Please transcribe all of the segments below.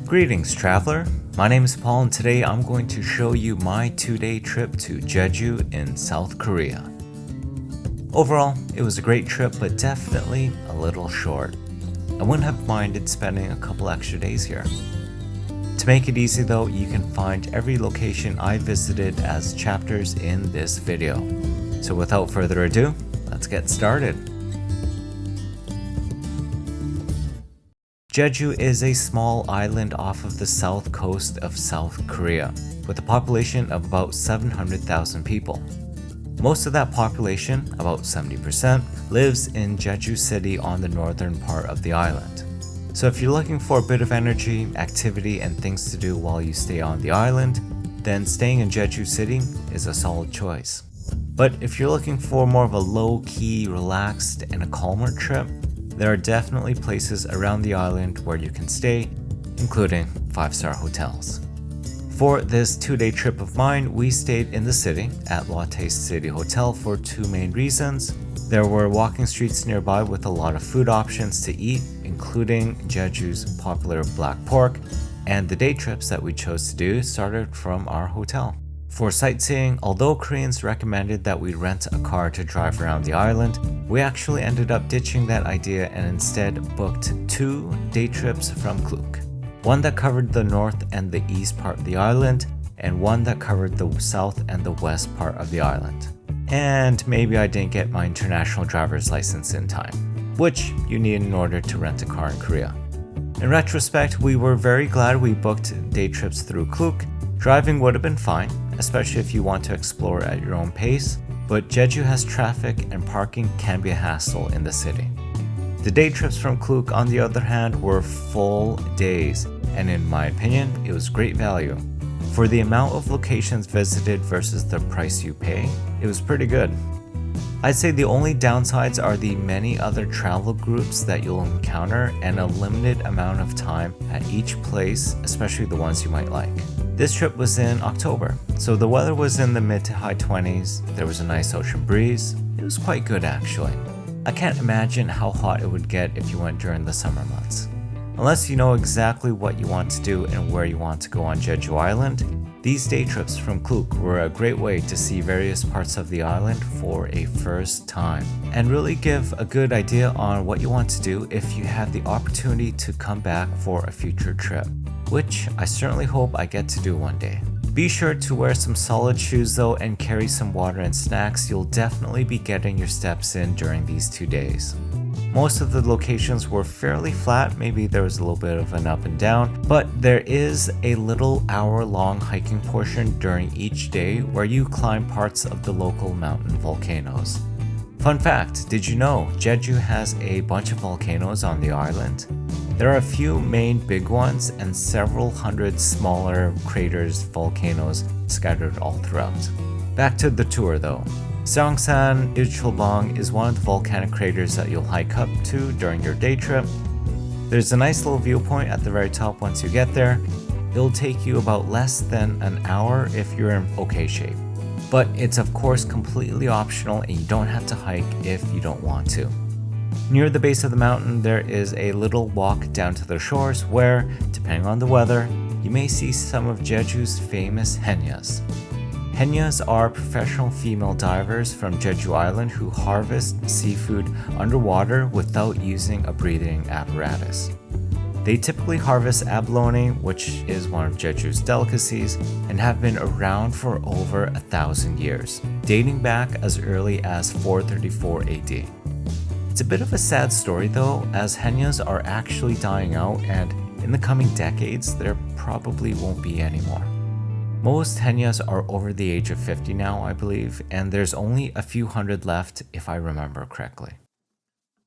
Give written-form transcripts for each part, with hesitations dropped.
Greetings, traveler. My name is Paul, and today I'm going to show you my 2-day trip to Jeju in South Korea. Overall, it was a great trip, but definitely a little short. I wouldn't have minded spending a couple extra days here. To make it easy though, you can find every location I visited as chapters in this video. So without further ado, let's get started. Jeju is a small island off of the south coast of South Korea, with a population of about 700,000 people. Most of that population, about 70%, lives in Jeju City on the northern part of the island. So if you're looking for a bit of energy, activity, and things to do while you stay on the island, then staying in Jeju City is a solid choice. But if you're looking for more of a low-key, relaxed, and a calmer trip, there are definitely places around the island where you can stay, including 5-star hotels. For this 2-day trip of mine, we stayed in the city at Lotte City Hotel for two main reasons. There were walking streets nearby with a lot of food options to eat, including Jeju's popular black pork, and the day trips that we chose to do started from our hotel. For sightseeing, although Koreans recommended that we rent a car to drive around the island, we actually ended up ditching that idea and instead booked 2 day trips from Klook. One that covered the north and the east part of the island, and one that covered the south and the west part of the island. And maybe I didn't get my international driver's license in time, which you need in order to rent a car in Korea. In retrospect, we were very glad we booked day trips through Klook. Driving would have been fine, especially if you want to explore at your own pace, but Jeju has traffic and parking can be a hassle in the city. The day trips from Klook, on the other hand, were full days, and in my opinion, it was great value. For the amount of locations visited versus the price you pay, it was pretty good. I'd say the only downsides are the many other travel groups that you'll encounter and a limited amount of time at each place, especially the ones you might like. This trip was in October, so the weather was in the mid to high 20s, there was a nice ocean breeze. It was quite good actually. I can't imagine how hot it would get if you went during the summer months. Unless you know exactly what you want to do and where you want to go on Jeju Island, these day trips from Klook were a great way to see various parts of the island for a first time and really give a good idea on what you want to do if you have the opportunity to come back for a future trip, which I certainly hope I get to do one day. Be sure to wear some solid shoes though and carry some water and snacks. You'll definitely be getting your steps in during these 2 days. Most of the locations were fairly flat, maybe there was a little bit of an up and down, but there is a little hour-long hiking portion during each day where you climb parts of the local mountain volcanoes. Fun fact, did you know Jeju has a bunch of volcanoes on the island? There are a few main big ones and several hundred smaller craters, volcanoes scattered all throughout. Back to the tour though. Seongsan Ilchulbong is one of the volcanic craters that you'll hike up to during your day trip. There's a nice little viewpoint at the very top once you get there. It'll take you about less than an hour if you're in okay shape. But it's of course completely optional and you don't have to hike if you don't want to. Near the base of the mountain, there is a little walk down to the shores where, depending on the weather, you may see some of Jeju's famous haenyas. Haenyas are professional female divers from Jeju Island who harvest seafood underwater without using a breathing apparatus. They typically harvest abalone, which is one of Jeju's delicacies, and have been around for over 1,000 years, dating back as early as 434 AD. It's a bit of a sad story though, as haenyas are actually dying out and in the coming decades there probably won't be any more. Most haenyas are over the age of 50 now, I believe, and there's only a few hundred left if I remember correctly.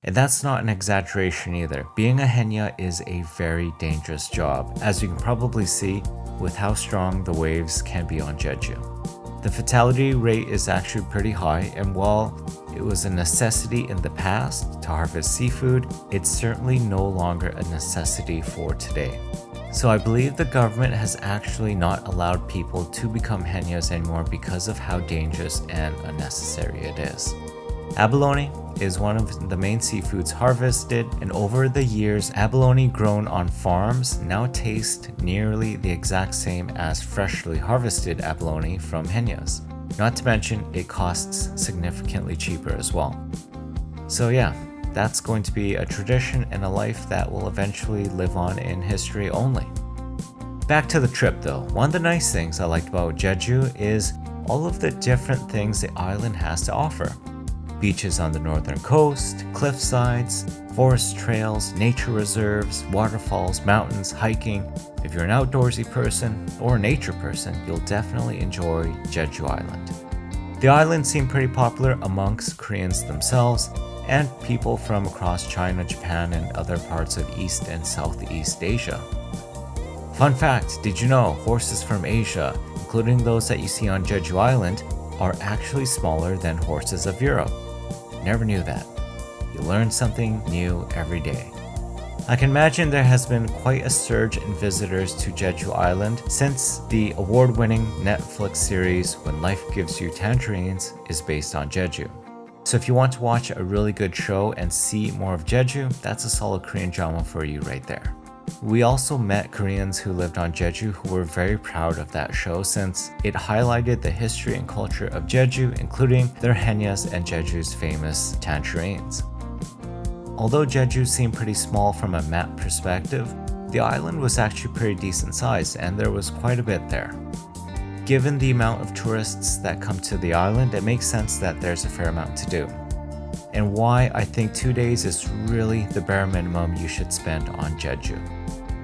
And that's not an exaggeration either. Being a haenya is a very dangerous job, as you can probably see with how strong the waves can be on Jeju. The fatality rate is actually pretty high, and while it was a necessity in the past to harvest seafood, it's certainly no longer a necessity for today. So I believe the government has actually not allowed people to become haenyas anymore because of how dangerous and unnecessary it is. Abalone is one of the main seafoods harvested, and over the years, abalone grown on farms now taste nearly the exact same as freshly harvested abalone from Haenyos. Not to mention, it costs significantly cheaper as well. So yeah, that's going to be a tradition and a life that will eventually live on in history only. Back to the trip though, one of the nice things I liked about Jeju is all of the different things the island has to offer. Beaches on the northern coast, cliff sides, forest trails, nature reserves, waterfalls, mountains, hiking. If you're an outdoorsy person or a nature person, you'll definitely enjoy Jeju Island. The island seemed pretty popular amongst Koreans themselves and people from across China, Japan, and other parts of East and Southeast Asia. Fun fact, did you know horses from Asia, including those that you see on Jeju Island, are actually smaller than horses of Europe? Never knew that. You learn something new every day. I can imagine there has been quite a surge in visitors to Jeju Island since the award-winning Netflix series When Life Gives You Tangerines is based on Jeju. So if you want to watch a really good show and see more of Jeju, that's a solid Korean drama for you right there. We also met Koreans who lived on Jeju who were very proud of that show since it highlighted the history and culture of Jeju, including their haenyos and Jeju's famous tangerines. Although Jeju seemed pretty small from a map perspective, the island was actually pretty decent sized and there was quite a bit there. Given the amount of tourists that come to the island, it makes sense that there's a fair amount to do. And why I think 2 days is really the bare minimum you should spend on Jeju.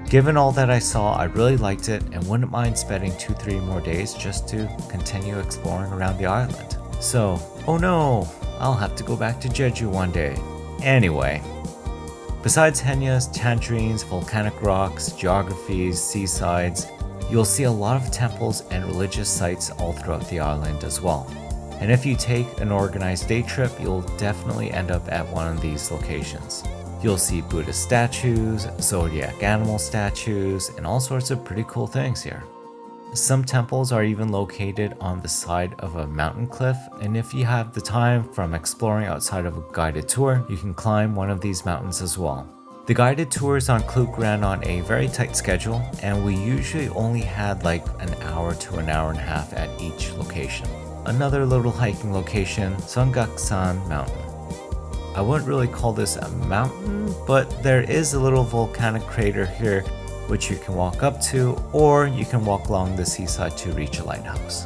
Given all that I saw, I really liked it and wouldn't mind spending 2-3 more days just to continue exploring around the island. So, oh no, I'll have to go back to Jeju one day. Anyway, besides haenyos, tangerines, volcanic rocks, geographies, seasides, you'll see a lot of temples and religious sites all throughout the island as well. And if you take an organized day trip, you'll definitely end up at one of these locations. You'll see Buddhist statues, zodiac animal statues, and all sorts of pretty cool things here. Some temples are even located on the side of a mountain cliff, and if you have the time from exploring outside of a guided tour, you can climb one of these mountains as well. The guided tours on Klook ran on a very tight schedule, and we usually only had like an hour to an hour and a half at each location. Another little hiking location, Songaksan Mountain. I wouldn't really call this a mountain, but there is a little volcanic crater here which you can walk up to, or you can walk along the seaside to reach a lighthouse.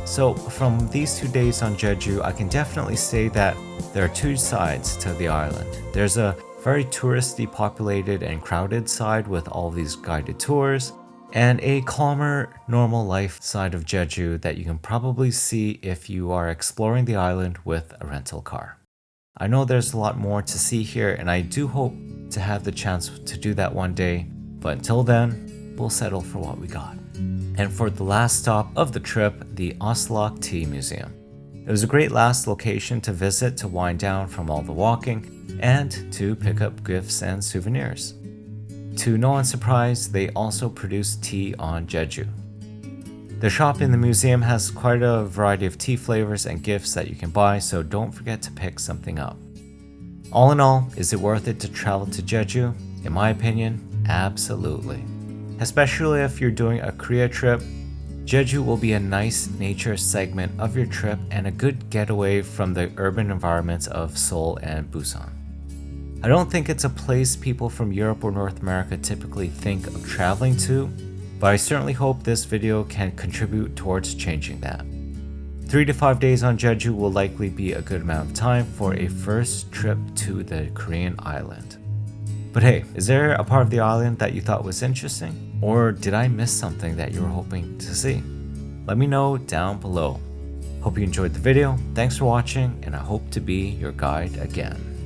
So from these 2 days on Jeju, I can definitely say that there are two sides to the island. There's a very touristy, populated, and crowded side with all these guided tours, and a calmer, normal life side of Jeju that you can probably see if you are exploring the island with a rental car. I know there's a lot more to see here, and I do hope to have the chance to do that one day, but until then, we'll settle for what we got. And for the last stop of the trip, the Osulloc Tea Museum. It was a great last location to visit to wind down from all the walking and to pick up gifts and souvenirs. To no one's surprise, they also produce tea on Jeju. The shop in the museum has quite a variety of tea flavors and gifts that you can buy, so don't forget to pick something up. All in all, is it worth it to travel to Jeju? In my opinion, absolutely. Especially if you're doing a Korea trip, Jeju will be a nice nature segment of your trip and a good getaway from the urban environments of Seoul and Busan. I don't think it's a place people from Europe or North America typically think of traveling to, but I certainly hope this video can contribute towards changing that. 3 to 5 days on Jeju will likely be a good amount of time for a first trip to the Korean island. But hey, is there a part of the island that you thought was interesting? Or did I miss something that you were hoping to see? Let me know down below. Hope you enjoyed the video, thanks for watching, and I hope to be your guide again.